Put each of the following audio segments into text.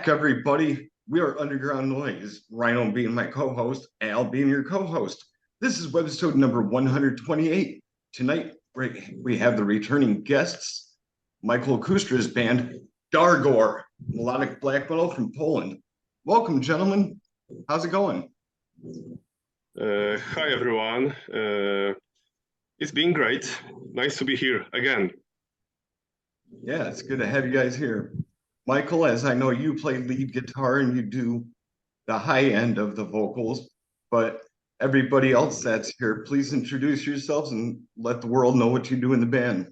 back, everybody. We are Underground Noise. Rhino being my co-host, Al being your co-host. This is Webisode number 128. Tonight, we have the returning guests, Michal Kustra's band, Dargor, melodic black metal from Poland. Welcome, gentlemen. How's it going? Hi, everyone. It's been great. Nice to be here again. Yeah, it's good to have you guys here. Michal, as I know, you play lead guitar and you do the high end of the vocals, but everybody else that's here, please introduce yourselves and let the world know what you do in the band.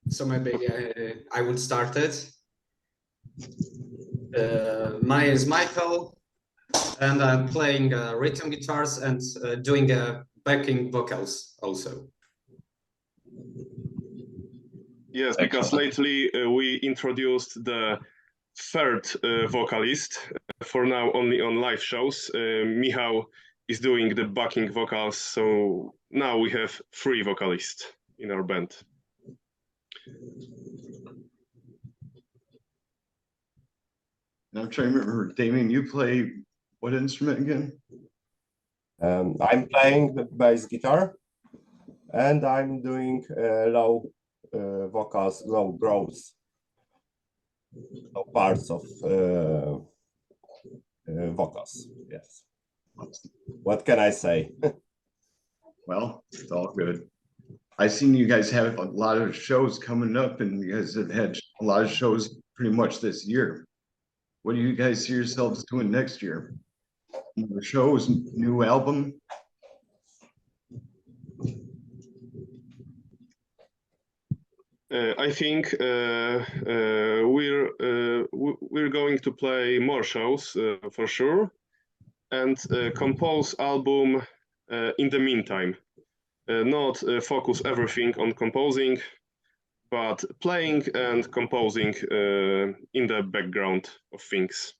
So maybe I would start it. My name is Michal, and I'm playing rhythm guitars and doing backing vocals also. Yes, because lately we introduced the third vocalist, for now only on live shows. Michal is doing the backing vocals, so now we have 3 vocalists in our band. Now I'm trying to remember, Damian, you play what instrument again? I'm playing the bass guitar, and I'm doing low vocals, low growls, low parts of vocals. Yes. What can I say? Well, it's all good. I've seen you guys have a lot of shows coming up, and you guys have had a lot of shows pretty much this year. What do you guys see yourselves doing next year? More shows, new album? I think we're going to play more shows for sure, and compose album in the meantime. Not focus everything on composing, but playing and composing in the background of things.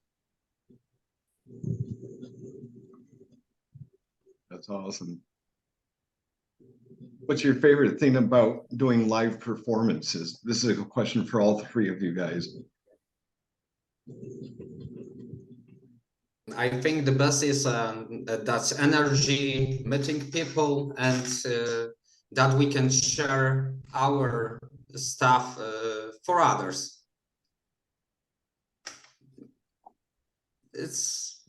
That's awesome. What's your favorite thing about doing live performances? This is a question for all 3 of you guys. I think the best is that's energy, meeting people, and that we can share our stuff for others. It's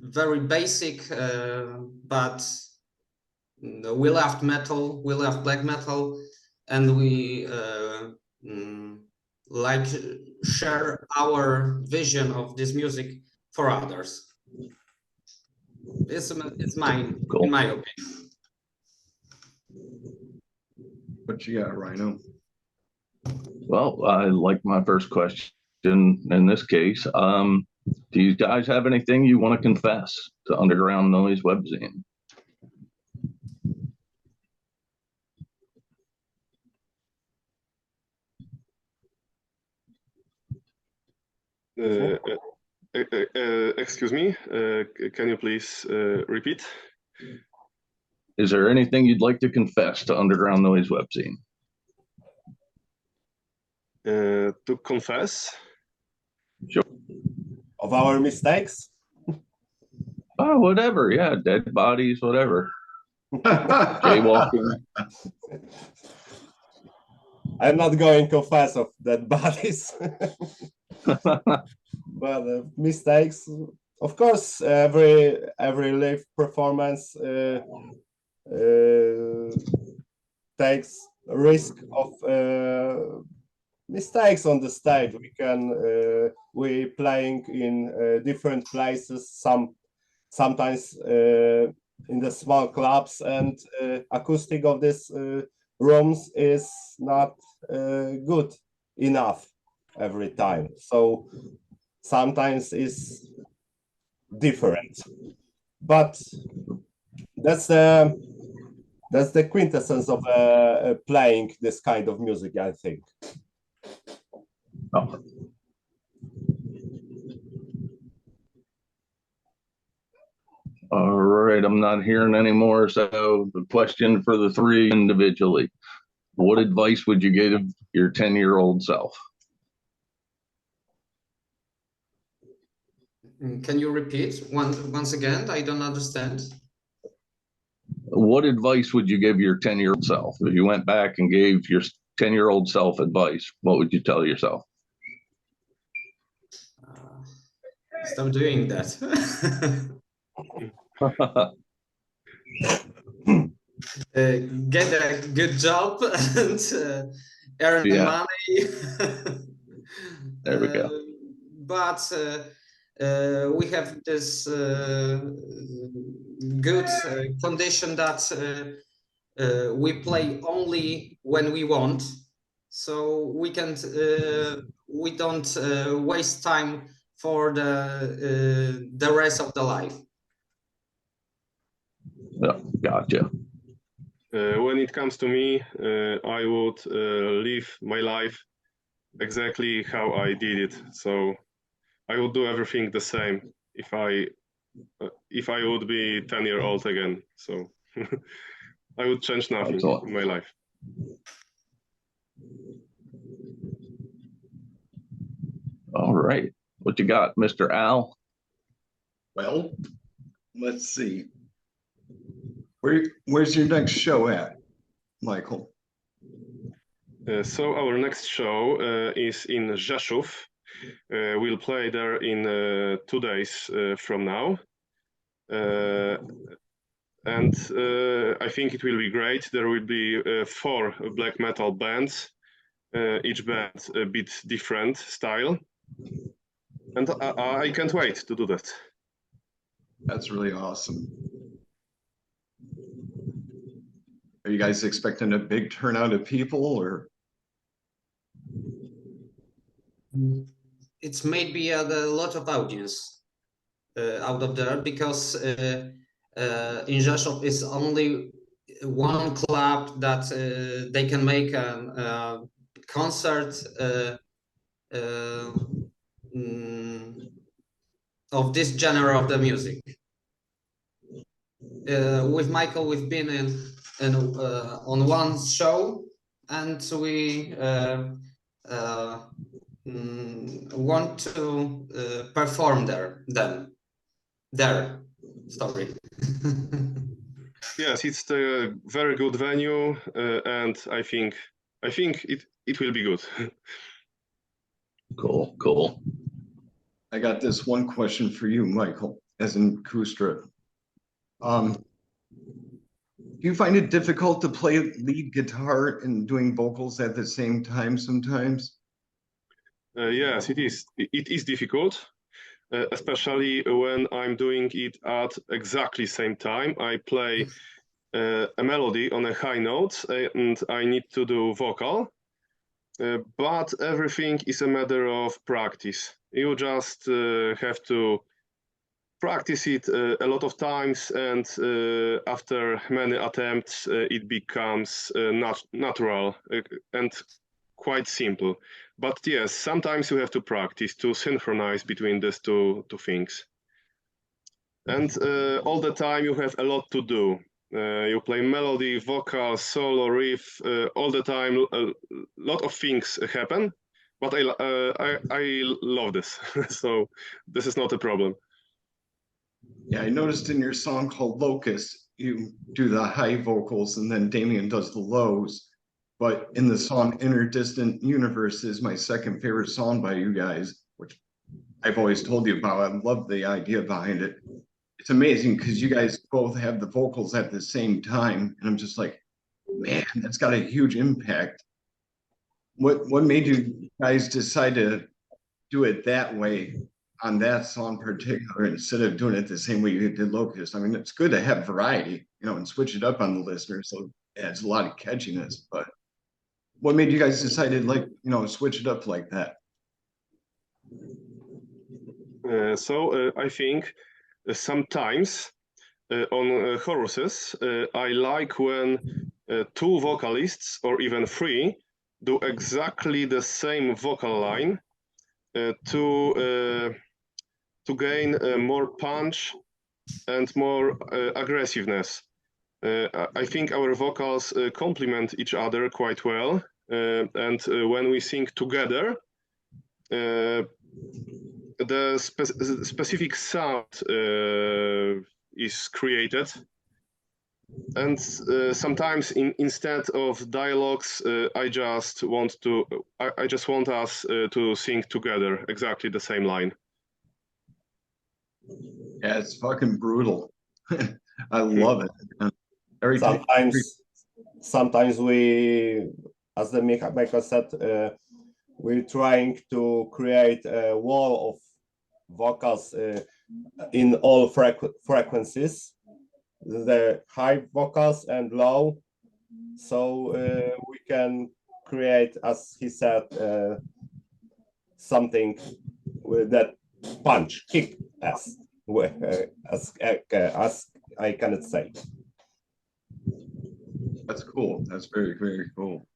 very basic, but we love metal, we love black metal, and we like share our vision of this music for others. It's mine, cool. In my opinion. What you got, Rhino? Well, I like my first question in this case. Do you guys have anything you want to confess to Underground Noise Webzine? Excuse me, can you please repeat? Is there anything you'd like to confess to Underground Noise Webzine? To confess? Sure. Of our mistakes? Oh, whatever. Yeah, dead bodies, whatever. Jaywalking. I'm not going to confess of dead bodies. But mistakes, of course, every live performance takes a risk of mistakes on the stage. We playing in different places, sometimes in the small clubs, and acoustic of these rooms is not good enough every time. So sometimes it's different, but that's the quintessence of playing this kind of music, I think. Oh. All right, I'm not hearing anymore. So the question for the 3 individually: what advice would you your 10-year-old self? Can you repeat once again? I don't understand. What advice would you give your 10-year-old self? If you went back and gave your 10-year-old self advice, what would you tell yourself? Stop doing that. Get a good job and earn money. There we go. But we have this good condition that we play only when we want, so we can't. We don't waste time for the rest of the life. Yeah, gotcha. When it comes to me, I would live my life exactly how I did it. So I would do everything the same if I would be 10-year-old again. So I would change nothing in my life. All right. What you got, Mr. Al? Well, let's see. Where's your next show at, Michael? So our next show is in Rzeszów. We'll play there in 2 days from now. And I think it will be great. There will be 4 black metal bands, each band a bit different style. And I can't wait to do that. That's really awesome. Are you guys expecting a big turnout of people, or? It's maybe a lot of audience out of there, because in Rzeszów is only one club that they can make a concert of this genre of the music. With Michael, we've been on one show, and we want to perform there. Sorry. Yes, it's a very good venue, and I think it will be good. Cool. I got this one question for you, Michael, as in Kustra. Do you find it difficult to play lead guitar and doing vocals at the same time sometimes? Yes, it is. It is difficult, especially when I'm doing it at exactly same time. I play a melody on a high note, and I need to do vocal. But everything is a matter of practice. You just have to practice it a lot of times, and after many attempts, it becomes natural and quite simple. But yes, sometimes you have to practice to synchronize between these two things. And all the time you have a lot to do. You play melody, vocal, solo, riff, all the time. A lot of things happen, but I love this, so this is not a problem. Yeah, I noticed in your song called Locust, you do the high vocals and then Damian does the lows. But in the song Inner Distant Universe is my second favorite song by you guys, which I've always told you about. I love the idea behind it. It's amazing because you guys both have the vocals at the same time. And I'm just like, man, that's got a huge impact. What made you guys decide to do it that way on that song in particular instead of doing it the same way you did Locust? I mean, it's good to have variety, and switch it up on the listener. So it adds a lot of catchiness. But what made you guys decide to switch it up like that? So I think sometimes on choruses, I like when 2 vocalists or even 3 do exactly the same vocal line to gain more punch and more aggressiveness. I think our vocals complement each other quite well, and when we sing together, the specific sound is created, and sometimes instead of dialogues, I just want us to sing together exactly the same line. Yeah, it's fucking brutal. I love it. Sometimes we, as the Michal said, we're trying to create a wall of vocals in all frequencies, the high vocals and low, so we can create, as he said, something with that punch, kick, as I cannot say. That's cool. That's very, very cool.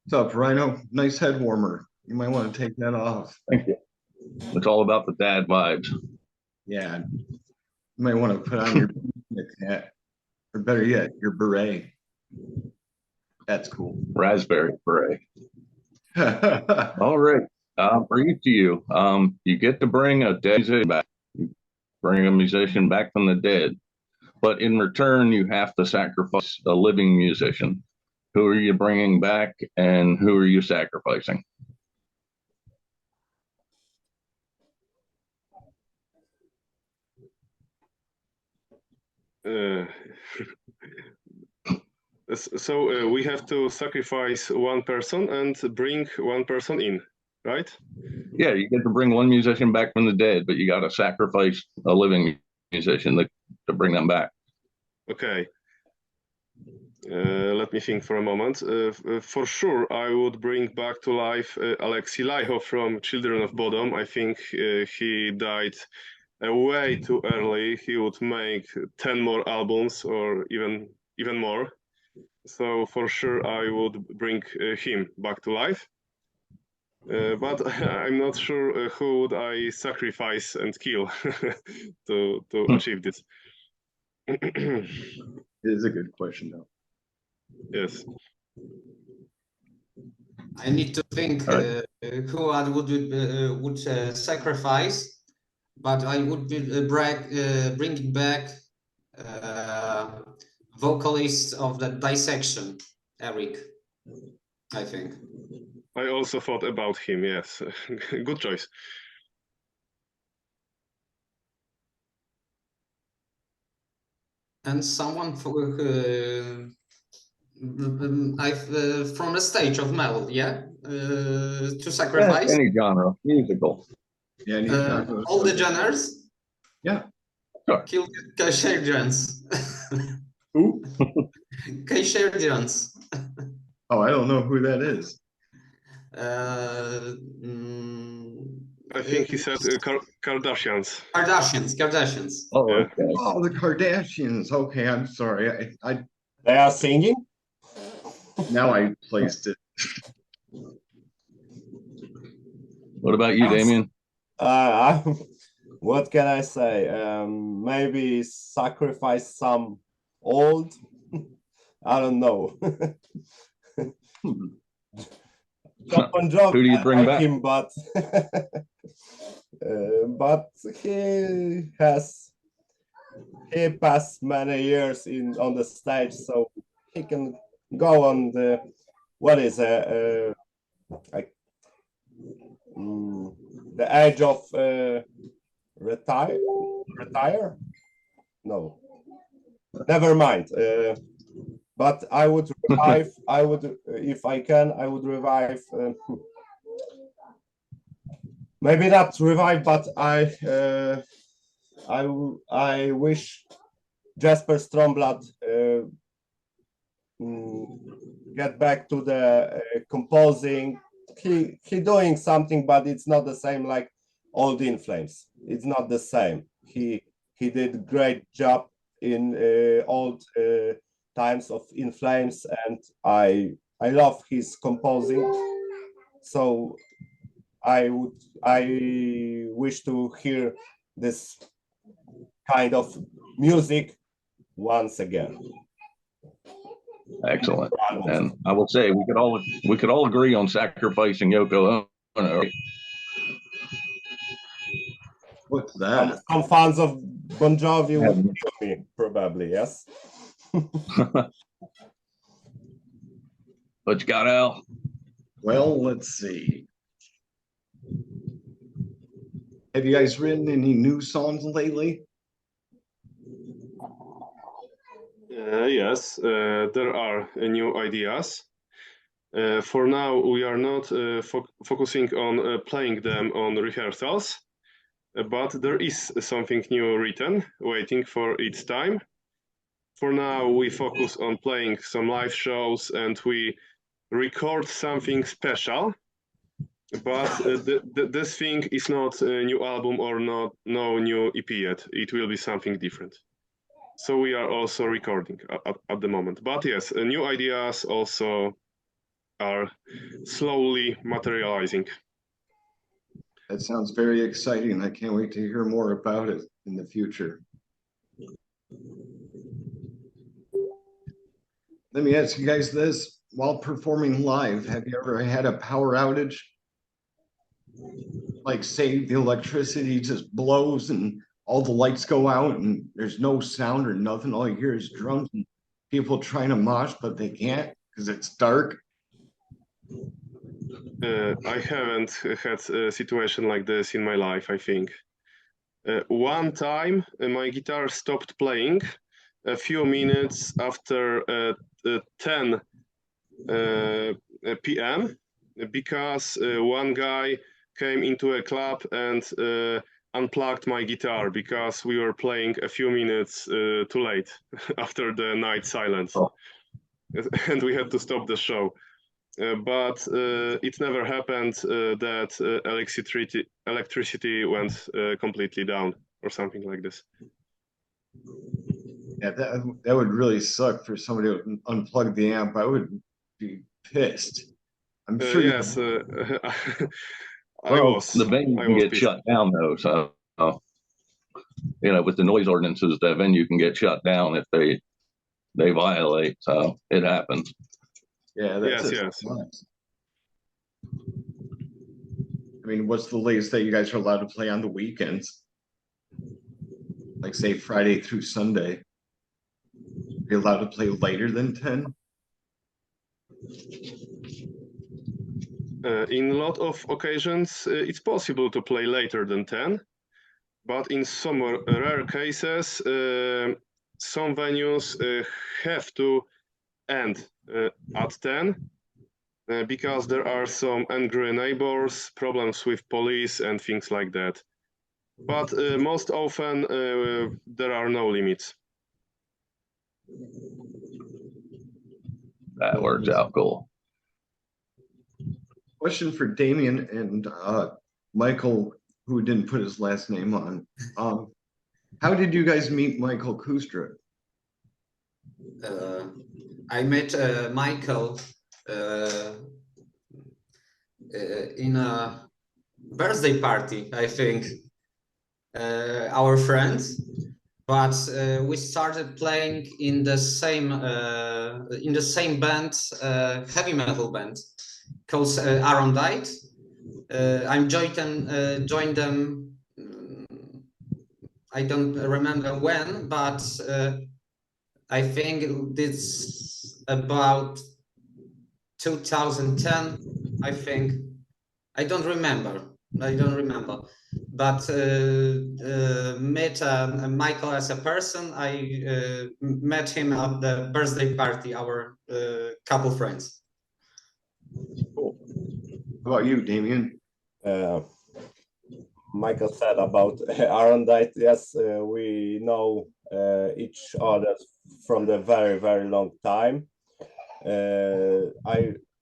What's up, Rhino? Nice head warmer. You might want to take that off. Thank you. It's all about the dad vibes. Yeah. You might want to put on your hat, or better yet, your beret. That's cool. Raspberry beret. All right. For each of you, you get to bring a dead musician back. You bring a musician back from the dead. But in return, you have to sacrifice a living musician. Who are you bringing back, and who are you sacrificing? So we have to sacrifice one person and bring one person in, right? Yeah, you get to bring one musician back from the dead, but you got to sacrifice a living musician to bring them back. Okay. Let me think for a moment. For sure, I would bring back to life Alexei Laiho from Children of Bodom. I think he died way too early. He would make 10 more albums or even more. So for sure, I would bring him back to life. But I'm not sure who would I sacrifice and kill to achieve this. It is a good question, though. Yes. I need to think who I would sacrifice, but I would bring back vocalist of the Dissection, Eric, I think. I also thought about him, yes. Good choice. And someone from the stage of metal, yeah? To sacrifice? Any genre, musical. Yeah, all the genres? Yeah. Sure. Kill Kaysherdians. Who? Kaysherdians. Oh, I don't know who that is. I think he said Kardashians. Kardashians. Oh, Yeah. okay. Oh, the Kardashians. Okay, I'm sorry. I They are singing? now I placed it. What about you, Damian? What can I say? Maybe sacrifice some old. I don't know. Who do you bring back? Him, but he passed many years on the stage, so he can go on the the age of retire. No, never mind. But I would revive. If I can, I would revive. Maybe not revive, but I wish Jasper Stromblad get back to the composing. He doing something, but it's not the same like old In Flames. It's not the same. He did great job in old times of In Flames, and I love his composing. So I wish to hear this kind of music once again. Excellent. And I will say we could all agree on sacrificing Yoko Ono. Right? What's that? Some fans of Bon Jovi would kill me, probably, yes. What you got, Al? Well, let's see. Have you guys written any new songs lately? Yes, there are new ideas. For now, we are not focusing on playing them on rehearsals, but there is something new written, waiting for its time. For now, we focus on playing some live shows and we record something special. But this thing is not a new album or no new EP yet. It will be something different. So we are also recording at the moment. But yes, new ideas also are slowly materializing. That sounds very exciting. I can't wait to hear more about it in the future. Let me ask you guys this. While performing live, have you ever had a power outage? Like say the electricity just blows and all the lights go out and there's no sound or nothing. All you hear is drums and people trying to mosh, but they can't because it's dark. I haven't had a situation like this in my life, I think. One time, my guitar stopped playing a few minutes after 10 p.m. because one guy came into a club and unplugged my guitar because we were playing a few minutes too late after the night silence. Oh. And we had to stop the show. But it never happened that electricity went completely down or something like this. Yeah, that would really suck for somebody to unplug the amp. I would be pissed. I'm sure. Yes, Well, the venue can get shut down though, so with the noise ordinances, the venue can get shut down if they violate. So it happens. Yeah, that's yes. I mean, what's the latest that you guys are allowed to play on the weekends? Like say Friday through Sunday. Are you allowed to play later than 10? In a lot of occasions, it's possible to play later than 10, but in some rare cases, some venues have to end at 10 because there are some angry neighbors, problems with police and things like that. But most often, there are no limits. That works out cool. Question for Damian and Michael, who didn't put his last name on. How did you guys meet Michal Kustra? I met Michael in a birthday party, I think. Our friends, but we started playing in the same band, heavy metal band called Arondite. I joined them. I don't remember when, but I think it's about 2010. I think I don't remember. But met Michael as a person. I met him at the birthday party. Our couple friends. Cool. How about you, Damian? Michael said about Arondite. Yes, we know each other from the very, very long time.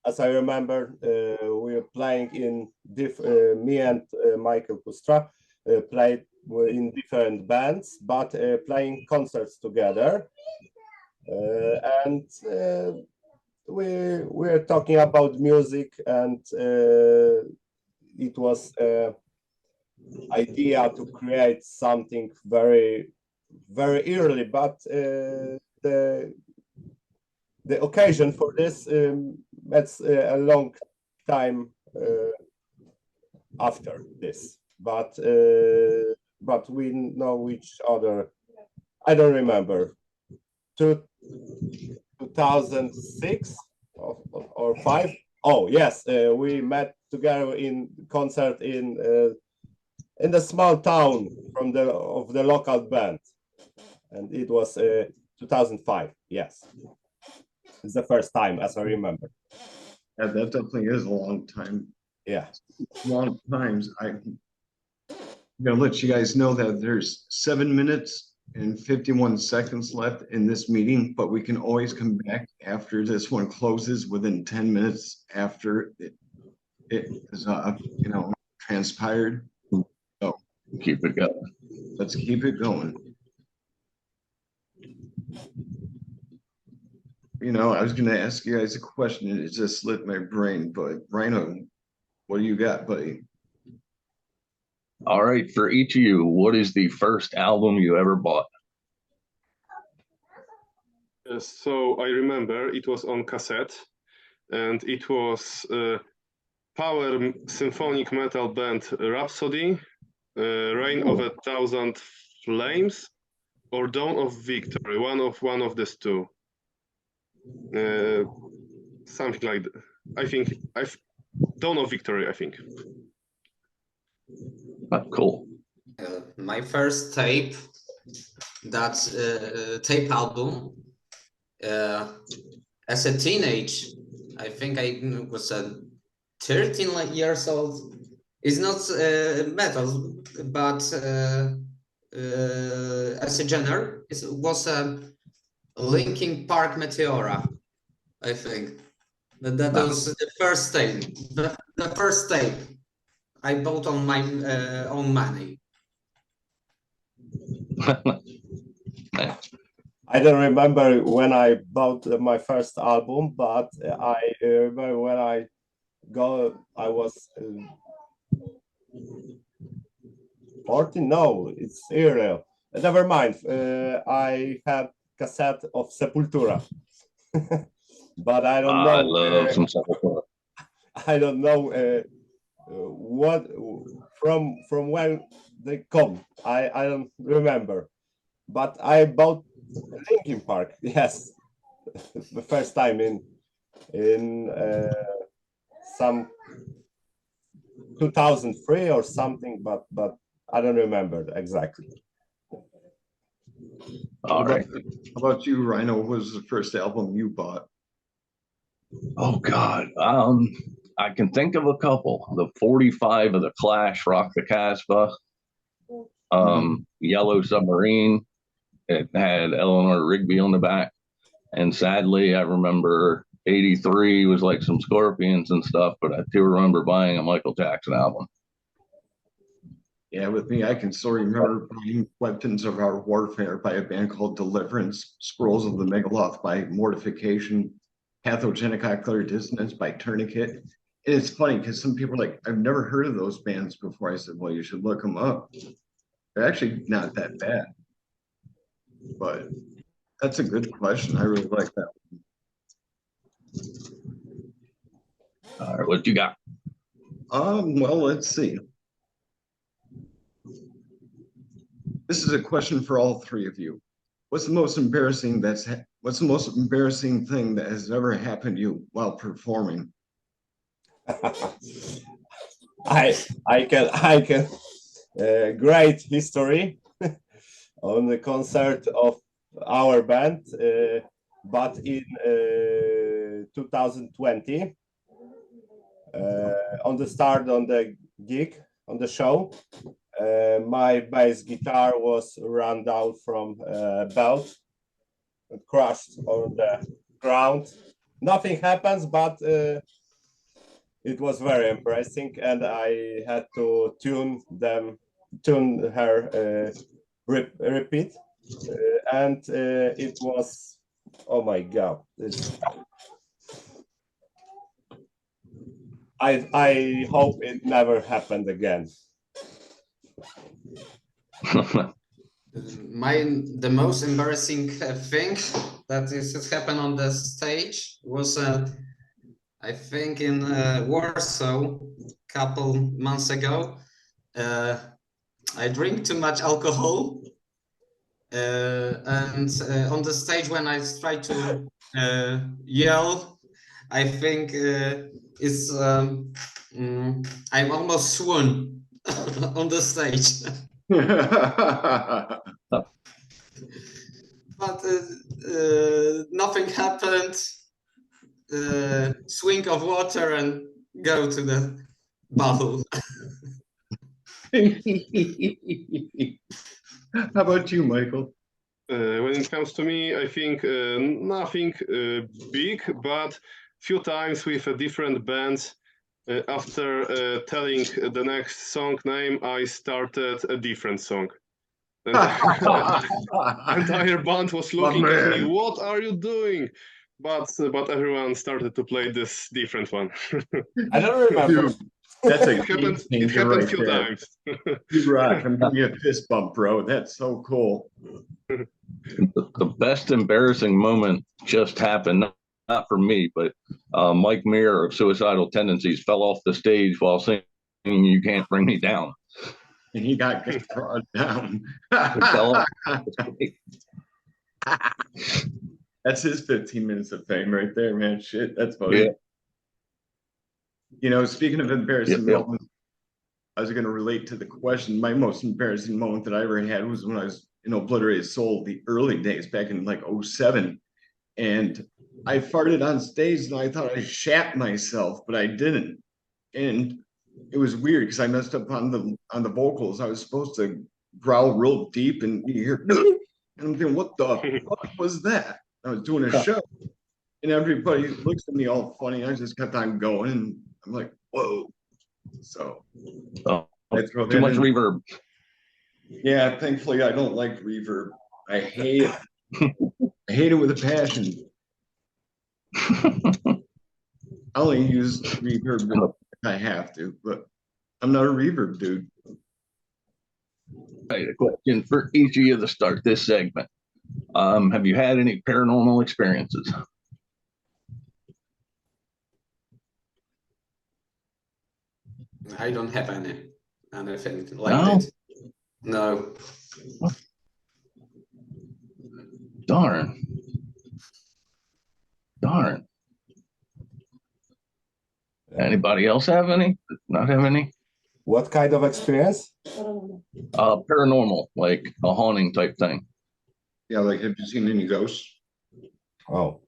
As I remember, we were playing in me and Michal Kustra played in different bands, but playing concerts together. And we were talking about music, and it was idea to create something very, very early, but the occasion for this. That's a long time after this, but we know each other. I don't remember. 2006 or 5. Oh yes, we met together in concert in the small town from the local band, and it was 2005. Yes, it's the first time, as I remember. Yeah, that definitely is a long time. Yeah. Long times. I'm gonna let you guys know that there's 7 minutes and 51 seconds left in this meeting, but we can always come back after this one closes within 10 minutes after it is transpired. So Keep it going. let's keep it going. I was gonna ask you guys a question and it just slipped my brain, but Rhino, what do you got, buddy? All right, for each of you, what is the first album you ever bought? So I remember it was on cassette, and it was power symphonic metal band Rhapsody, Reign of 1,000 Flames, or Dawn of Victory. One of these two. Something like that. I think Dawn of Victory. I think. Cool. My first tape, that's tape album. As a teenage, I think I was 13 years old. It's not metal, but as a genre, it was a Linkin Park Meteora, I think. That was the first tape. The first tape I bought on my own money. I don't remember when I bought my first album, but I remember when I was 14. No, it's earlier. Never mind. I had cassette of Sepultura, but I don't know. I love some Sepultura. I don't know what from when they come. I don't remember, but I bought Linkin Park. Yes, the first time in some 2003 or something, but I don't remember exactly. All right. How about you, Rhino? What was the first album you bought? Oh God. I can think of a couple. The 45 of the Clash, Rock the Casbah, Yellow Submarine. It had Eleanor Rigby on the back. And sadly, I remember 83 was like some Scorpions and stuff, but I do remember buying a Michael Jackson album. Yeah, with me, I can still remember buying Weapons of Our Warfare by a band called Deliverance, Scrolls of the Megaloth by Mortification, Pathogenic Ocular Dissonance by Tourniquet. And it's funny because some people are like, I've never heard of those bands before. I said, well, you should look them up. They're actually not that bad. But that's a good question. I really like that one. All right, what you got? Well, let's see. This is a question for all three of you. What's the most embarrassing thing that has ever happened to you while performing? I can great history on the concert of our band, but in 2020 on the start on the gig on the show, my bass guitar was run down from belt and crushed on the ground. Nothing happens, but it was very embarrassing, and I had to tune her repeat, and it was, oh my God. I hope it never happened again. The most embarrassing thing that has happened on the stage was I think in Warsaw a couple months ago. I drink too much alcohol, and on the stage when I try to yell, I think it's I'm almost swoon on the stage. But nothing happened. Swing of water and go to the bottle. How about you, Michael? When it comes to me, I think nothing big, but few times with a different bands. After telling the next song name, I started a different song. And entire band was looking at me. What are you doing? But everyone started to play this different one. I don't remember. Dude, that's a It happened right few there. times. You rock. I'm giving you a fist bump, bro. That's so cool. The best embarrassing moment just happened, not for me, but Mike Muir of Suicidal Tendencies fell off the stage while singing "You Can't Bring Me Down." And he got brought down. He fell off. That's his 15 minutes of fame right there, man. Shit, that's funny. Yeah. You know, speaking of embarrassing Yeah. moments, I was going to relate to the question. My most embarrassing moment that I ever had was when I was in Obliterated Soul, the early days back in like 07. And I farted on stage and I thought I shat myself, but I didn't. And it was weird because I messed up on the vocals. I was supposed to growl real deep and you hear, and I'm thinking, what the fuck was that? I was doing a show and everybody looks at me all funny. I just kept on going and I'm like, whoa. So too much reverb. Yeah, thankfully I don't like reverb. I hate it. I hate it with a passion. I only use reverb if I have to, but I'm not a reverb dude. Right, a question for each of you to start this segment. Have you had any paranormal experiences? I don't have anything like it. No. Darn. Anybody else have any? Not have any? What kind of experience? Paranormal, like a haunting type thing. Yeah, like have you seen any ghosts? Oh,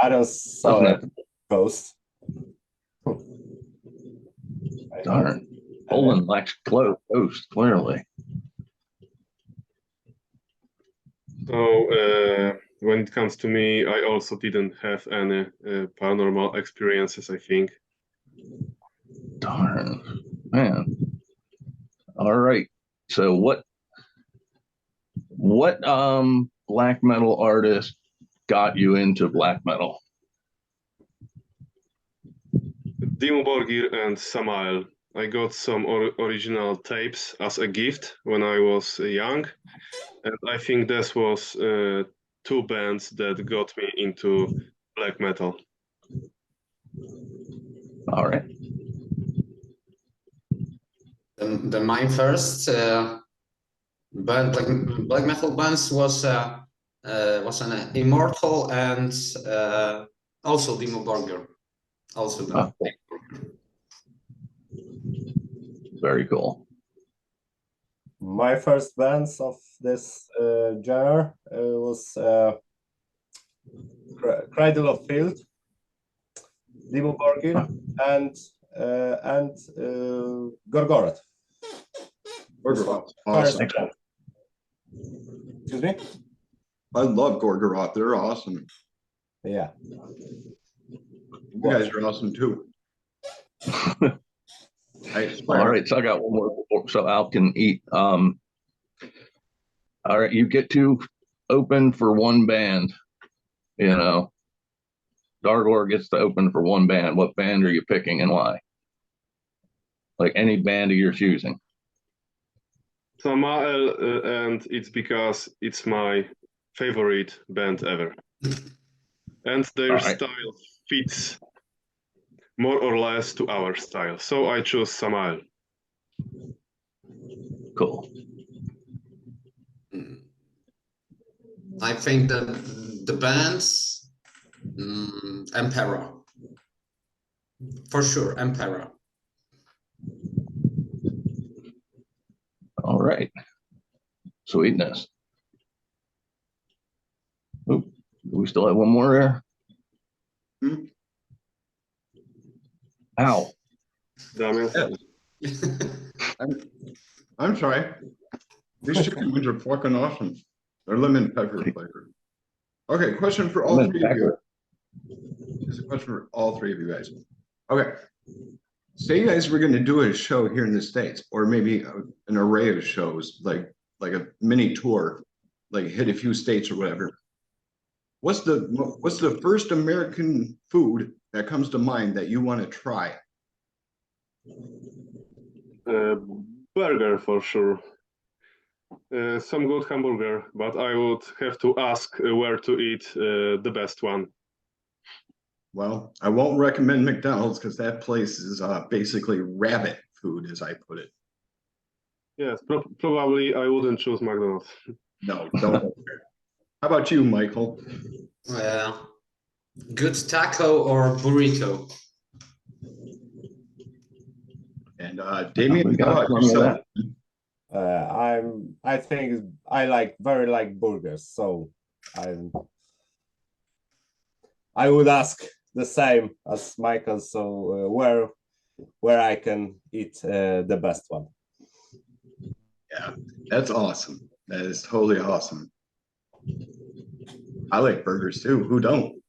I don't saw a ghost. Darn. Poland lacks ghosts, clearly. So when it comes to me, I also didn't have any paranormal experiences, I think. Darn, man. All right. So what black metal artist got you into black metal? Dimmu Borgir and Samael. I got some original tapes as a gift when I was young, and I think this was two bands that got me into black metal. All right. My first band, black metal bands was an Immortal and also Dimmu Borgir. Also Dimmu Borgir. Very cool. My first bands of this genre was Cradle of Field, Dimmu Borgir, and Gorgoroth. Gorgoroth, awesome. Excuse me? I love Gorgoroth. They're awesome. Yeah. You guys are awesome too. All right, so I got one more so Al can eat. All right, you get to open for one band. You know, Dargor gets to open for one band. What band are you picking and why? Like any band of your choosing. Samael, and it's because it's my favorite band ever. And their All right. style fits more or less to our style. So I choose Samael. Cool. I think the band's Emperor. For sure, Emperor. All right. Sweetness. Oop, do we still have one more there? Hmm? Ow. Damian. I'm sorry. These chicken wings are fucking awesome. They're lemon pepper flavored. Okay, question for all Lemon three of you. pepper. Here's a question for all three of you guys. Okay. Say you guys were going to do a show here in the States, or maybe an array of shows, like a mini tour, like hit a few states or whatever. What's the first American food that comes to mind that you want to try? Burger for sure. Some good hamburger, but I would have to ask where to eat the best one. Well, I won't recommend McDonald's because that place is basically rabbit food, as I put it. Yes, probably I wouldn't choose McDonald's. No, don't go there. How about you, Michael? Good taco or burrito? And Damian, We got how about plenty of yourself? I think I very like burgers, so I would ask the same as Michael. So where I can eat the best one. Yeah, that's awesome. That is totally awesome. I like burgers too. Who don't?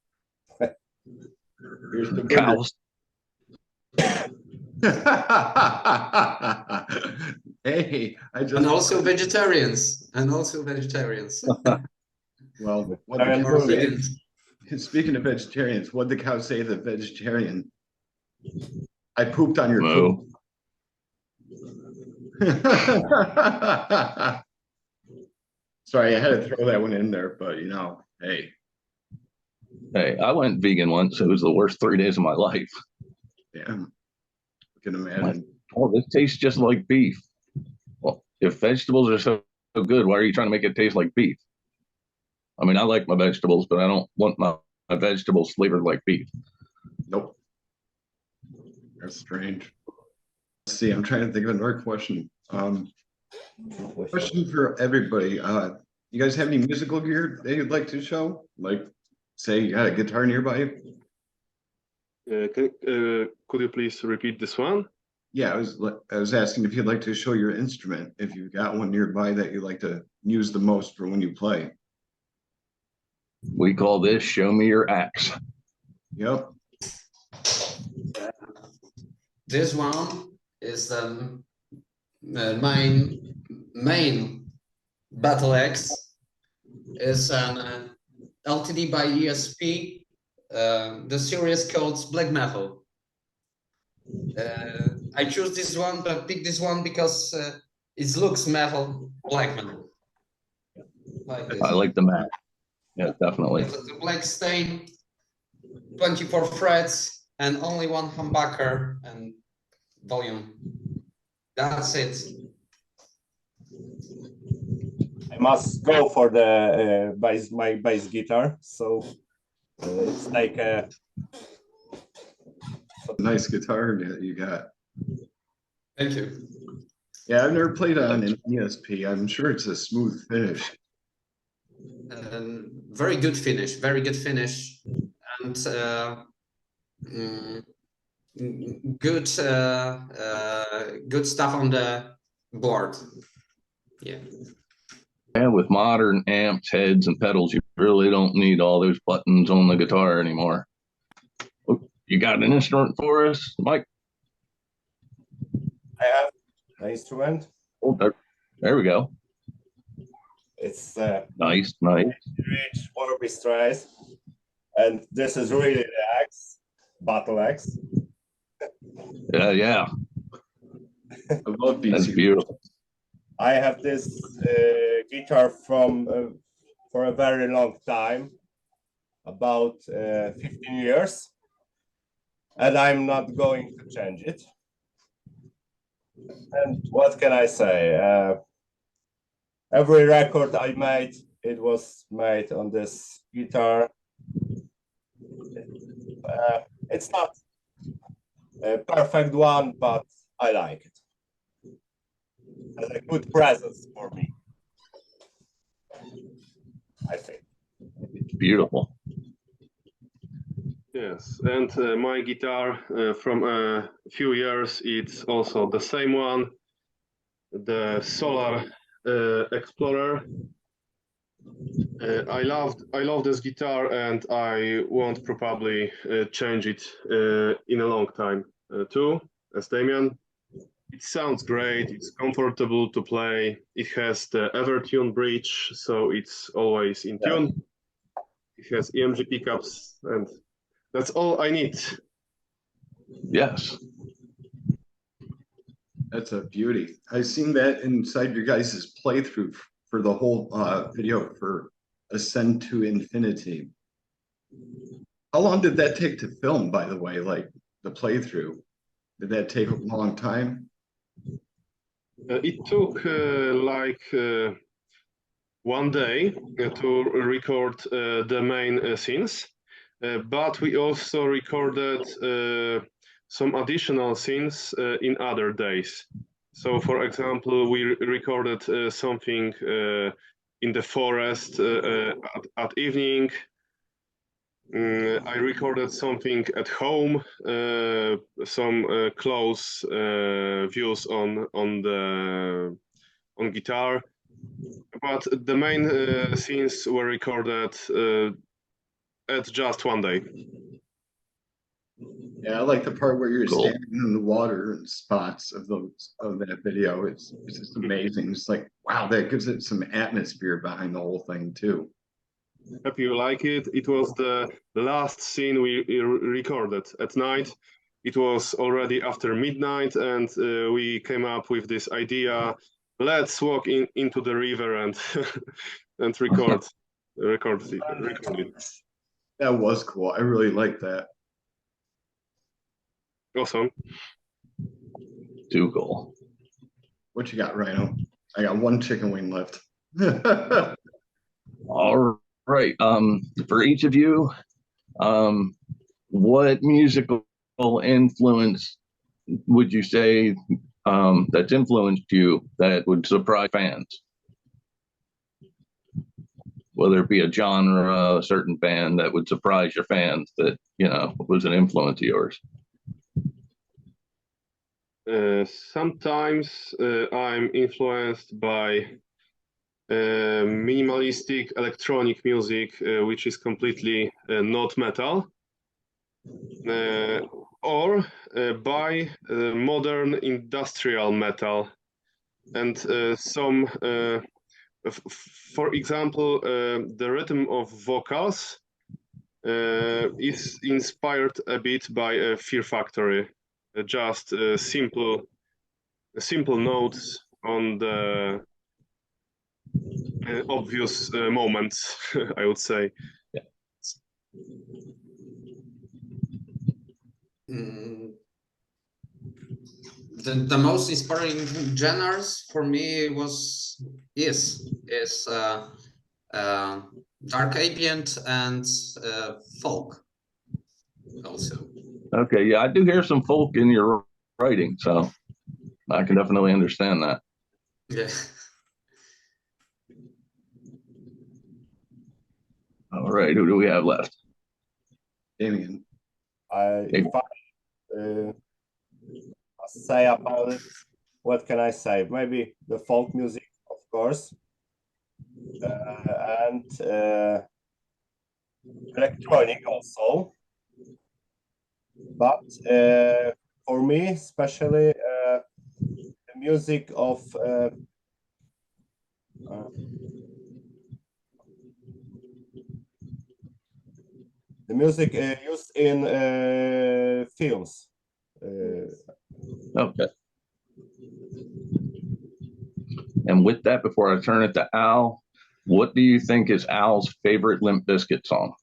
Here's the burger. Cows. Hey, I just And also vegetarians. well, what And the cow Or say, vegans. speaking of vegetarians, what the cow say the vegetarian? I pooped on your Moo. food. Sorry, I had to throw that one in there, but you know, hey, Hey, I went vegan once. It was the worst 3 days of my life. yeah, I can imagine. Oh, this tastes just like beef. Well, if vegetables are so good, why are you trying to make it taste like beef? I mean, I like my vegetables, but I don't want my vegetables flavored like beef. Nope. That's strange. Let's see, I'm trying to think of another question. Question for everybody. You guys have any musical gear that you'd like to show? Like, say you got a guitar nearby? Could you please repeat this one? Yeah, I was asking if you'd like to show your instrument, if you've got one nearby that you like to use the most for when you play. We call this "Show Me Your Axe." Yep. This one is main battle axe. Is an LTD by ESP. The series called Black Metal. I choose this one, but pick this one because it looks metal, black metal. Like this. I like the mat. Yeah, definitely. The black stain, 24 frets, and only one humbucker and volume. That's it. I must go for the my bass guitar. So it's like a Nice guitar that you got. Thank you. Yeah, I've never played on an ESP. I'm sure it's a smooth finish. Very good finish, and good good stuff on the board. Yeah. And with modern amps, heads, and pedals, you really don't need all those buttons on the guitar anymore. Oh, you got an instrument for us, Mike? I have an instrument. Oh, there we go. It's Nice, nice. rich Webisode, and this is really the axe, battle axe. Yeah, yeah. I love That's BC. beautiful. I have this guitar from for a very long time, about 15 years, and I'm not going to change it. And what can I say? Every record I made, it was made on this guitar. It's not a perfect one, but I like it. It's a good presence for me, I think. It's beautiful. Yes, and my guitar from a few years, it's also the same one, the Solar Explorer. I love this guitar, and I won't probably change it in a long time too, as Damian. It sounds great, it's comfortable to play, it has the Evertune bridge, so it's always in tune. It has EMG pickups, and that's all I need. Yes. That's a beauty. I've seen that inside your guys' playthrough for the whole video for Ascend to Infinity. How long did that take to film, by the way, like the playthrough? Did that take a long time? It took like 1 day to record the main scenes, but we also recorded some additional scenes in other days. So, for example, we recorded something in the forest at evening. I recorded something at home, some close views on guitar, but the main scenes were recorded at just 1 day. Yeah, I like the part where you're Cool. standing in the water and spots of that video. It's just amazing. It's like, wow, that gives it some atmosphere behind the whole thing too. Hope you like it. It was the last scene we recorded at night. It was already after midnight, and we came up with this idea. Let's walk into the river and and record it. That was cool. I really like that. Awesome. Too cool. What you got, Rhino? I got one chicken wing left. All right. For each of you, what musical influence would you say that's influenced you that would surprise fans? Whether it be a genre, a certain band that would surprise your fans that, was an influence of yours. Sometimes I'm influenced by minimalistic electronic music, which is completely not metal, or by modern industrial metal, and some, for example, the rhythm of vocals is inspired a bit by Fear Factory. Just simple notes on the obvious moments, I would say. Yeah. The most inspiring genres for me is dark ambient and folk also. Okay, yeah, I do hear some folk in your writing, so I can definitely understand that. Yeah. All right, who do we have left? Damian. If I say about it, what can I say? Maybe the folk music, of course, and electronic also. But for me, especially the music of the music used in films. Okay. And with that, before I turn it to Al, what do you think is Al's favorite Limp Bizkit song?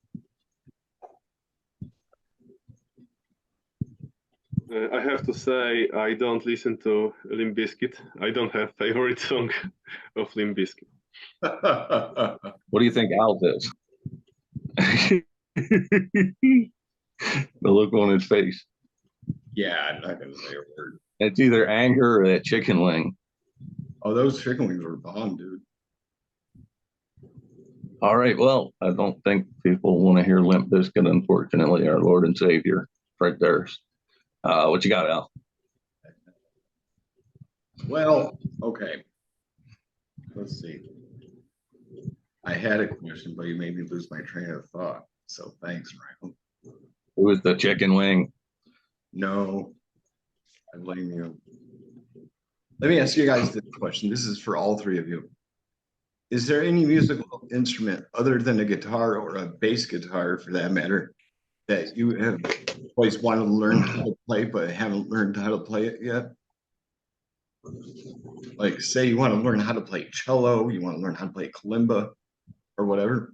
I have to say, I don't listen to Limp Bizkit. I don't have favorite song of Limp Bizkit. What do you think Al's is? The look on his face. Yeah, I'm not gonna say a word. It's either anger or that chicken wing. Oh, those chicken wings were bomb, dude. All right. Well, I don't think people want to hear Limp Bizkit, unfortunately, our Lord and Savior, Fred Durst. What you got, Al? Well, okay. Let's see. I had a question, but you made me lose my train of thought. So thanks, Ryan. It was the chicken wing. No, I blame you. Let me ask you guys this question. This is for all three of you. Is there any musical instrument other than a guitar or a bass guitar, for that matter, that you have always wanted to learn how to play but haven't learned how to play it yet? Like, say you want to learn how to play cello, you want to learn how to play kalimba or whatever.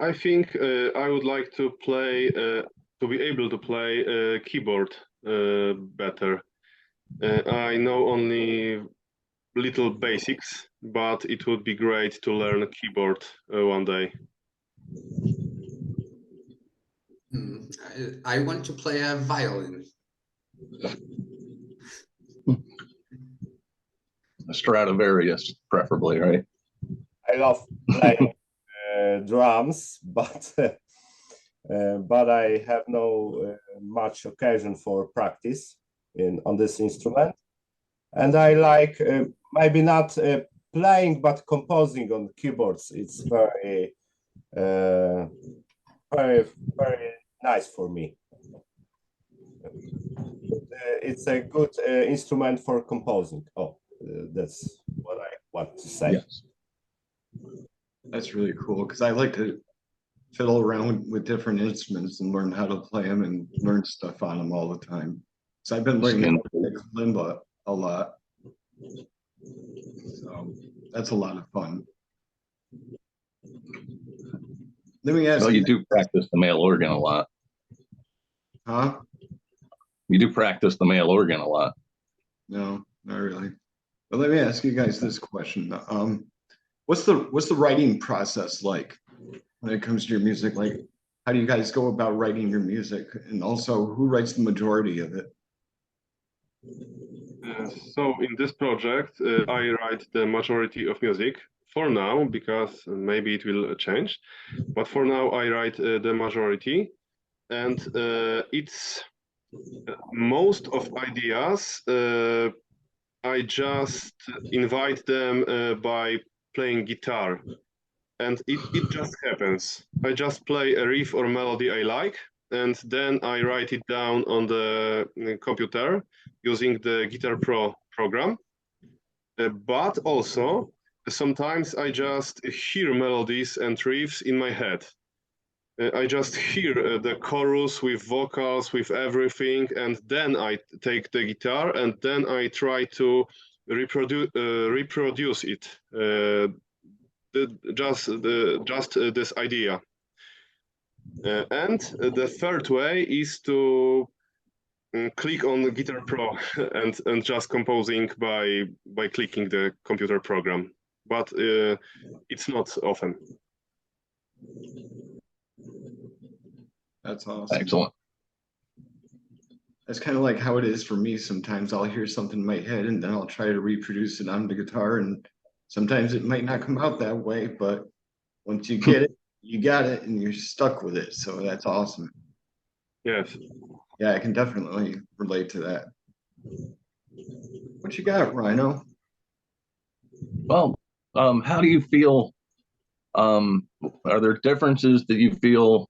I think I would like to play, to be able to play keyboard better. I know only little basics, but it would be great to learn keyboard one day. I want to play a violin. A Stradivarius, preferably, right? I love playing drums, but I have no much occasion for practice on this instrument. And I like maybe not playing, but composing on keyboards. It's very, very nice for me. It's a good instrument for composing. That's what I want to say. Yes. That's really cool because I like to fiddle around with different instruments and learn how to play them and learn stuff on them all the time. So I've been learning how to play kalimba a lot. So that's a lot of fun. Let me ask Well, you do practice the male organ a lot. Huh? You do practice the male organ a lot. No, not really. But let me ask you guys this question. What's the writing process like when it comes to your music? Like, how do you guys go about writing your music? And also, who writes the majority of it? So in this project, I write the majority of music for now, because maybe it will change. But for now, I write the majority, and it's most of ideas. I just invite them by playing guitar, and it just happens. I just play a riff or melody I like, and then I write it down on the computer using the Guitar Pro program. But also, sometimes I just hear melodies and riffs in my head. I just hear the chorus with vocals, with everything, and then I take the guitar and then I try to reproduce it. Just this idea. And the third way is to click on the Guitar Pro and just composing by clicking the computer program. But it's not often. That's awesome. Excellent. That's kind of like how it is for me. Sometimes I'll hear something in my head and then I'll try to reproduce it on the guitar. And sometimes it might not come out that way, but once you get it, you got it and you're stuck with it. So that's awesome. Yes. Yeah, I can definitely relate to that. What you got, Rhino? Well, how do you feel? Are there differences that you feel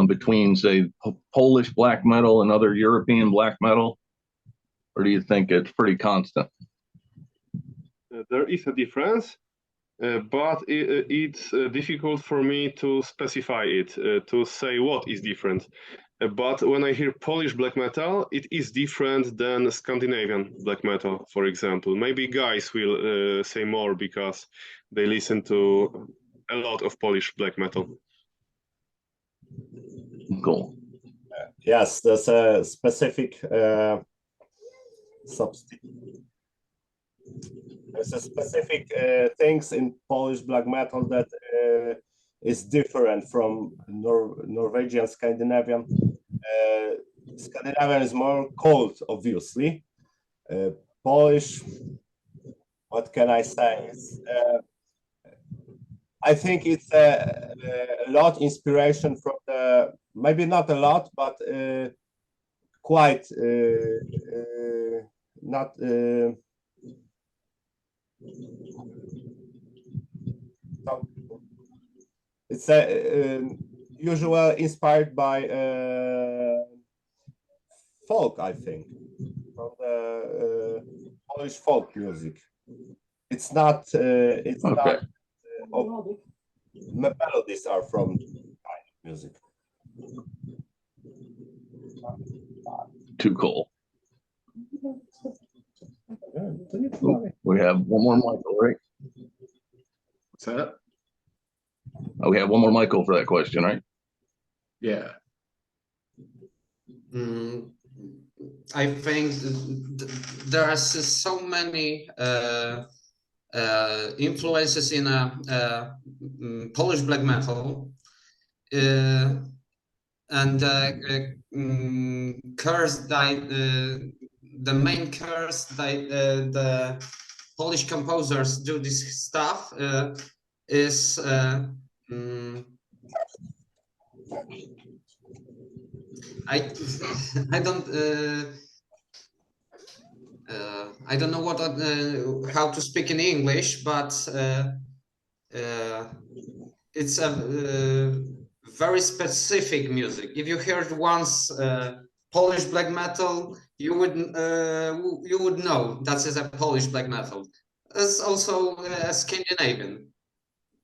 between, say, Polish black metal and other European black metal? Or do you think it's pretty constant? There is a difference, but it's difficult for me to specify it, to say what is different. But when I hear Polish black metal, it is different than Scandinavian black metal, for example. Maybe guys will say more because they listen to a lot of Polish black metal. Cool. Yes, there's a specific things in Polish black metal that is different from Norwegian, Scandinavian. Scandinavian is more cold, obviously. Polish, what can I say? I think it's a lot inspiration from the, maybe not a lot, but quite not. It's usual inspired by folk, I think, from the Polish folk music. It's not. It's Okay. not. Melodies are from kind of music. Too cool. We have one more Michael, right? What's that? Oh, we have one more Michael for that question, right? Yeah. I think there are so many influences in Polish black metal, and curse that the main curse that the Polish composers do this stuff is I don't know what how to speak in English, but it's a very specific music. If you heard once Polish black metal, you would know that is a Polish black metal. It's also a Scandinavian.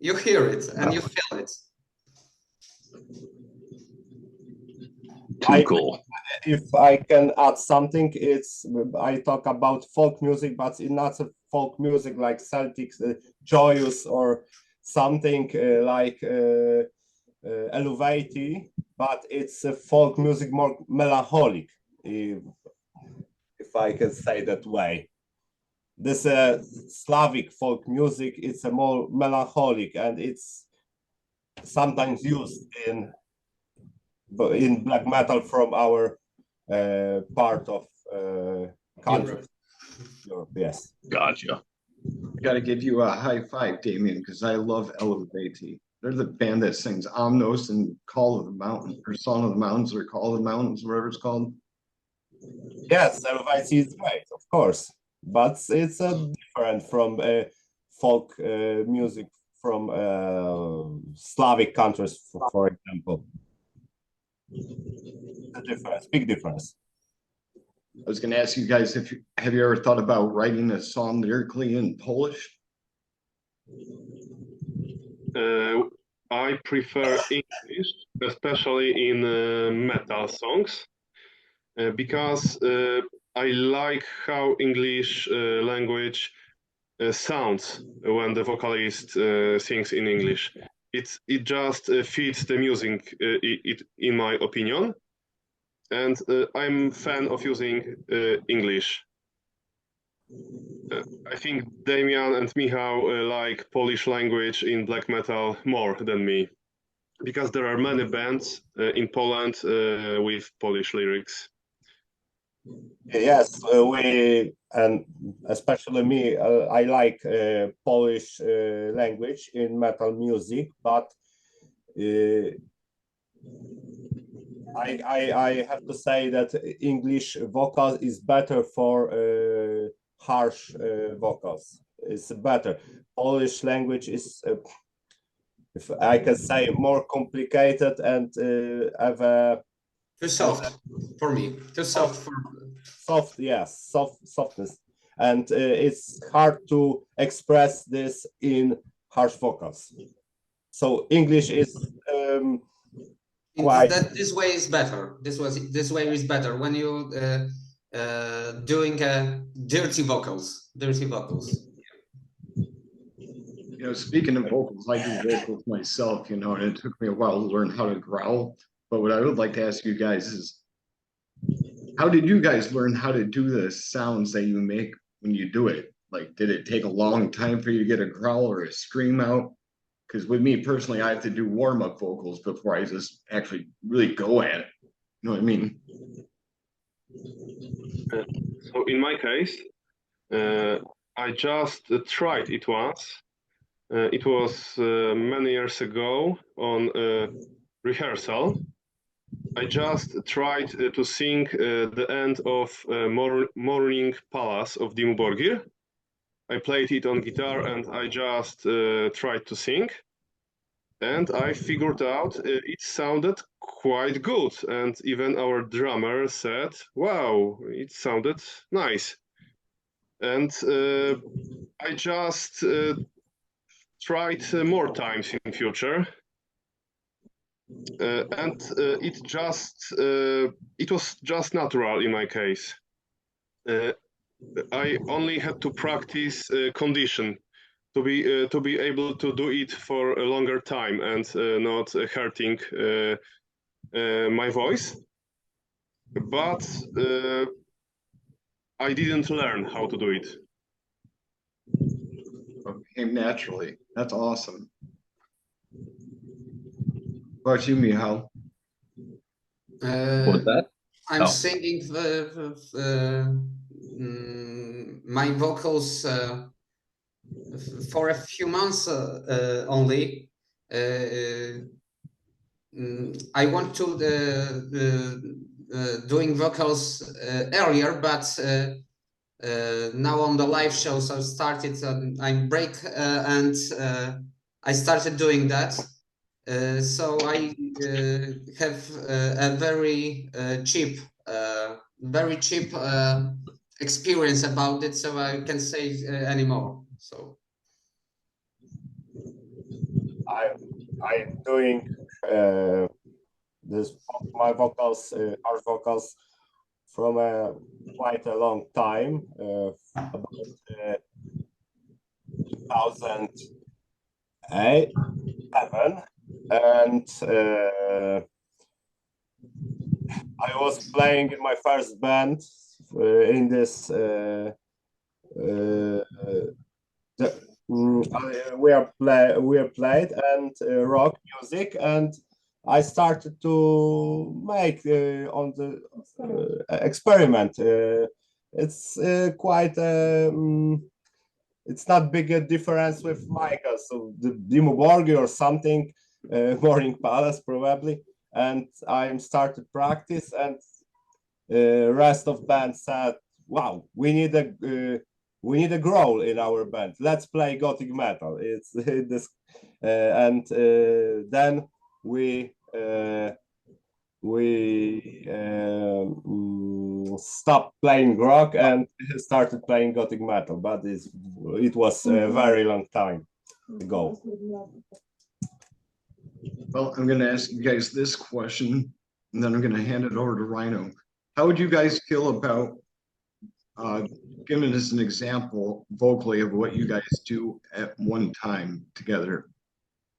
You hear it and you feel it. Too cool. If I can add something, it's I talk about folk music, but it's not a folk music like Celtic, joyous or something like elevated, but it's a folk music more melancholic, if I can say that way. This Slavic folk music, it's a more melancholic, and it's sometimes used in black metal from our part of country. Europe, yes. Gotcha. I got to give you a high five, Damian, because I love Elevati. They're the band that sings Omnos and Call of the Mountain, or Song of the Mountains, or Call of the Mountains, whatever it's called. Yes, Elevati is great, of course, but it's different from folk music from Slavic countries, for example. A difference, big difference. I was going to ask you guys if have you ever thought about writing a song lyrically in Polish? I prefer English, especially in metal songs, because I like how English language sounds when the vocalist sings in English. It just fits the music, in my opinion, and I'm a fan of using English. I think Damian and Michal like Polish language in black metal more than me, because there are many bands in Poland with Polish lyrics. Yes, we, and especially me, I like Polish language in metal music, but I have to say that English vocal is better for harsh vocals. It's better. Polish language is, if I can say, more complicated and have a Too soft for me. Too soft for softness, and it's hard to express this in harsh vocals. So English is quite. This way is better. This way is better when you doing dirty vocals. You know, speaking of vocals, I do vocals myself, you know, and it took me a while to learn how to growl. But what I would like to ask you guys is, how did you guys learn how to do the sounds that you make when you do it? Like, did it take a long time for you to get a growl or a scream out? Because with me personally, I have to do warm-up vocals before I just actually really go at it. You know what I mean? So in my case, I just tried it once. It was many years ago on rehearsal. I just tried to sing the end of Morning Palace of Dimmu Borgir. I played it on guitar and I just tried to sing. And I figured out it sounded quite good. And even our drummer said, wow, it sounded nice. And I just tried more times in future. And it was just natural in my case. I only had to practice condition to be able to do it for a longer time and not hurting my voice. But I didn't learn how to do it. It came naturally. That's awesome. What about you, Michal? What's that? I'm Oh. singing my vocals for a few months only. I want to doing vocals earlier, but now on the live shows I started. I break and I started doing that. So I have a very cheap experience about it, so I can say anymore. So I'm doing this my vocals, harsh vocals, from quite a long time, about 2008, 2007, and I was playing in my first band in this. We are played and rock music, and I started to make on the experiment. It's quite it's not big a difference with Michael, so the Dimmu Borgir or something, Morning Palace probably, and I started practice, and rest of band said, "Wow, we need a growl in our band. Let's play gothic metal." It's this, and then we stopped playing rock and started playing gothic metal. But it was a very long time ago. Well, I'm going to ask you guys this question, and then I'm going to hand it over to Rhino. How would you guys feel about giving us an example vocally of what you guys do at one time together?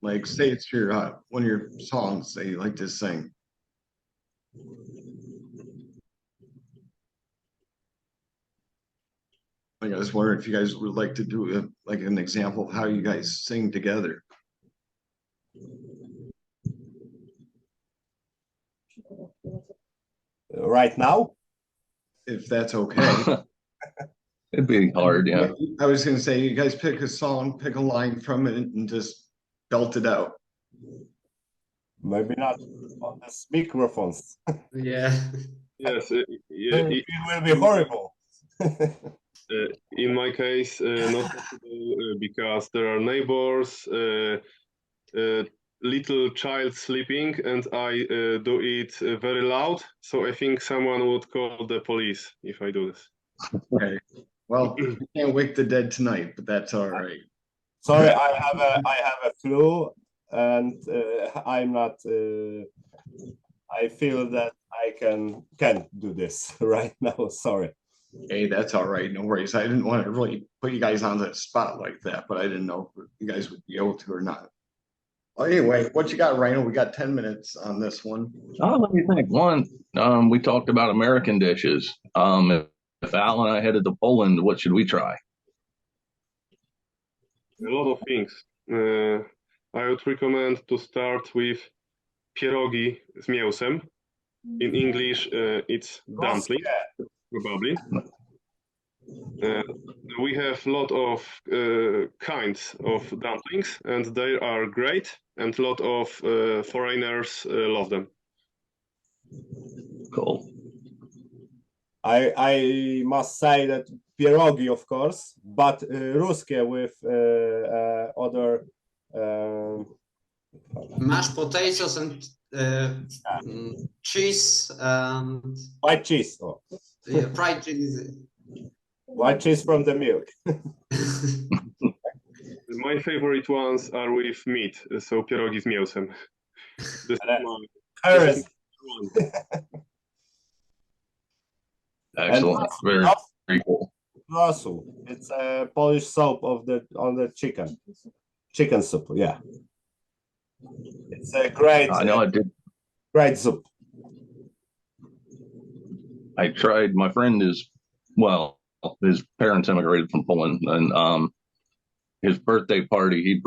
Like, say it's your one of your songs that you like to sing. Like, I was wondering if you guys would like to do like an example of how you guys sing together. Right now, If that's okay. It'd be hard, yeah. I was going to say, you guys pick a song, pick a line from it, and just belt it out. maybe not on these microphones. yeah. Yes, It will be horrible. in my case, not possible because there are neighbors, little child sleeping, and I do it very loud. So I think someone would call the police if I do this. Okay. Well, we can't wake the dead tonight, but that's all right. Sorry, I have a flu. and I'm not. I feel that I can do this right now. Sorry. Hey, that's all right. No worries. I didn't want to really put you guys on the spot like that, but I didn't know if you guys would be able to or not. Well, anyway, what you got, Rhino? We got 10 minutes on this one. Oh, let me think. One, we talked about American dishes. If Al and I headed to Poland, what should we try? A lot of things. I would recommend to start with pierogi z mięsem. In English, it's dumpling, probably. We have a lot of kinds of dumplings, and they are great, and a lot of foreigners love them. Cool. I must say that pierogi, of course, but ruskie with other Mashed potatoes and cheese and white cheese. Oh, fried cheese. white cheese from the milk. My favorite ones are with meat, so pierogi z mięsem. This is my Paris. one. Excellent. Very, very cool. Rosół. It's a Polish soup of the chicken soup. Yeah, it's a great. I know I did. Great soup. I tried. My friend his parents immigrated from Poland, and his birthday party, he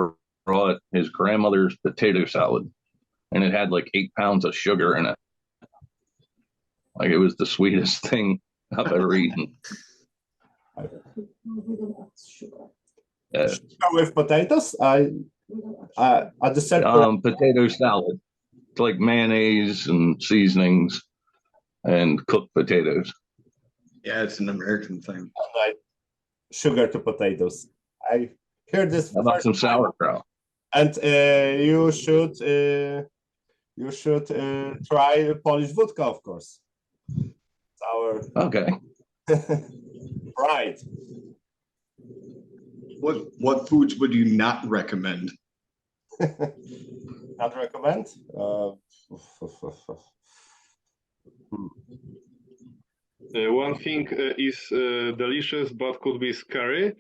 brought his grandmother's potato salad, and it had like 8 pounds of sugar in it. Like it was the sweetest thing I've ever eaten. With potatoes, at the center. Potato salad. It's like mayonnaise and seasonings and cooked potatoes. Yeah, it's an American thing. Like sugar to potatoes. I heard this. How about some sauerkraut? And you should try Polish vodka, of course. It's our Okay. pride. What foods would you not recommend? Not recommend. One thing is delicious but could be scary.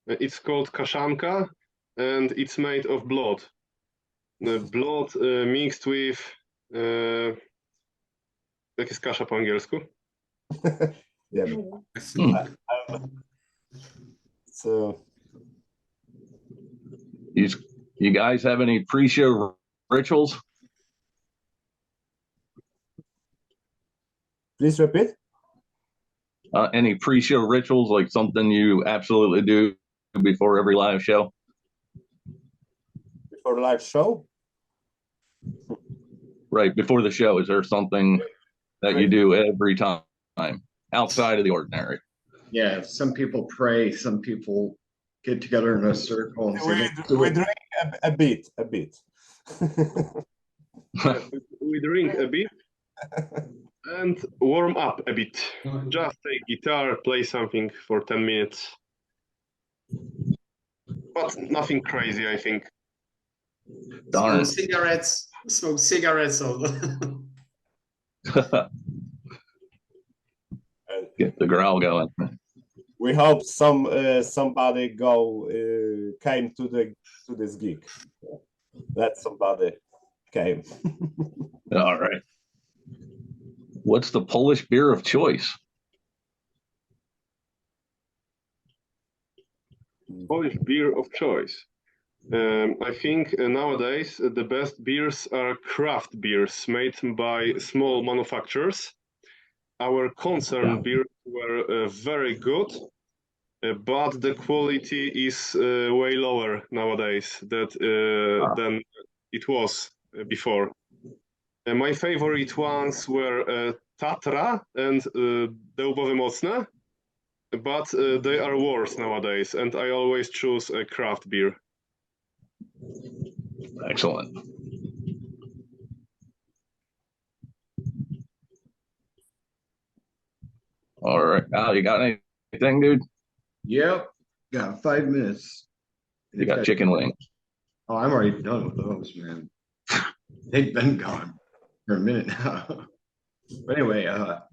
It's called kaszanka, and it's made of blood. Blood mixed with... Jak jest kasza po angielsku? Yeah. So You guys have any pre-show rituals? please repeat. Any pre-show rituals, like something you absolutely do before every live show? Before live show. Right, before the show, is there something that you do every time outside of the ordinary? Yeah, some people pray, some people get together in a circle and say, We drink a bit. We drink a bit and warm up a bit. Just take guitar, play something for 10 minutes. But nothing crazy, I think. Darn. Smoke cigarettes. Get the growl going. We hope somebody came to this gig. That somebody came. All right. What's the Polish beer of choice? Polish beer of choice. I think nowadays the best beers are craft beers made by small manufacturers. Our concern beers were very good, but the quality is way lower nowadays than it was before. My favorite ones were Tatra and Dębowe Mocne, but they are worse nowadays, and I always choose a craft beer. Excellent. All right. Al, you got anything, dude? yep, got 5 minutes. You got chicken wings. Oh, I'm already done with those, man. They've been gone for a minute now. But anyway, got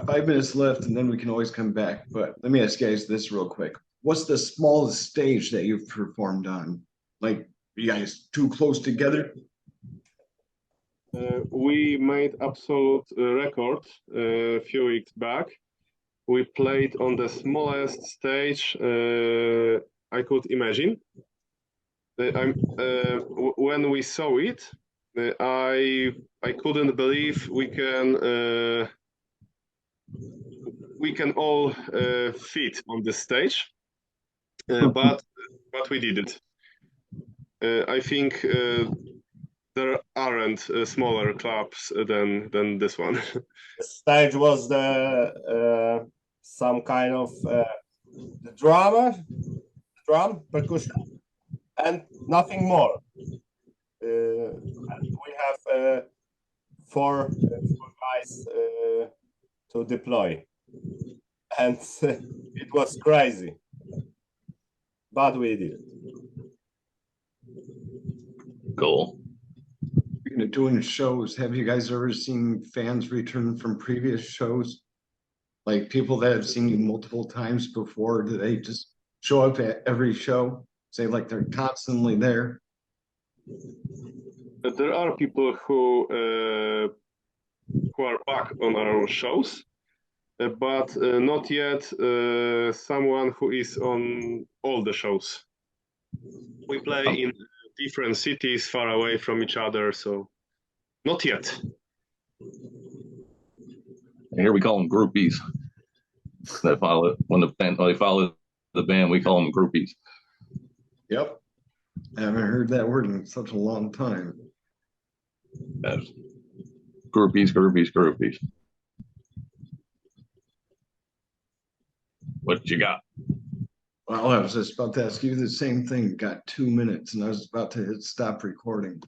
5 minutes left, and then we can always come back. But let me ask you guys this real quick. What's the smallest stage that you've performed on? Like, you guys too close together? We made absolute record a few weeks back. We played on the smallest stage I could imagine. When we saw it, I couldn't believe we can all fit on this stage, but we did it. I think there aren't smaller clubs than this one. The stage was the some kind of the drum percussion, and nothing more. And we have four guys to deploy, and it was crazy, but we did it. Cool. Speaking of doing shows, have you guys ever seen fans return from previous shows? Like people that have seen you multiple times before, do they just show up at every show? Say like they're constantly there? But there are people who are back on our shows, but not yet someone who is on all the shows. We play in different cities far away from each other, so not yet. Here we call them groupies. They follow when they follow the band. We call them groupies. Yep. I haven't heard that word in such a long time. Yes. Groupies. What you got? Well, I was just about to ask you the same thing. Got 2 minutes, and I was about to hit stop recording.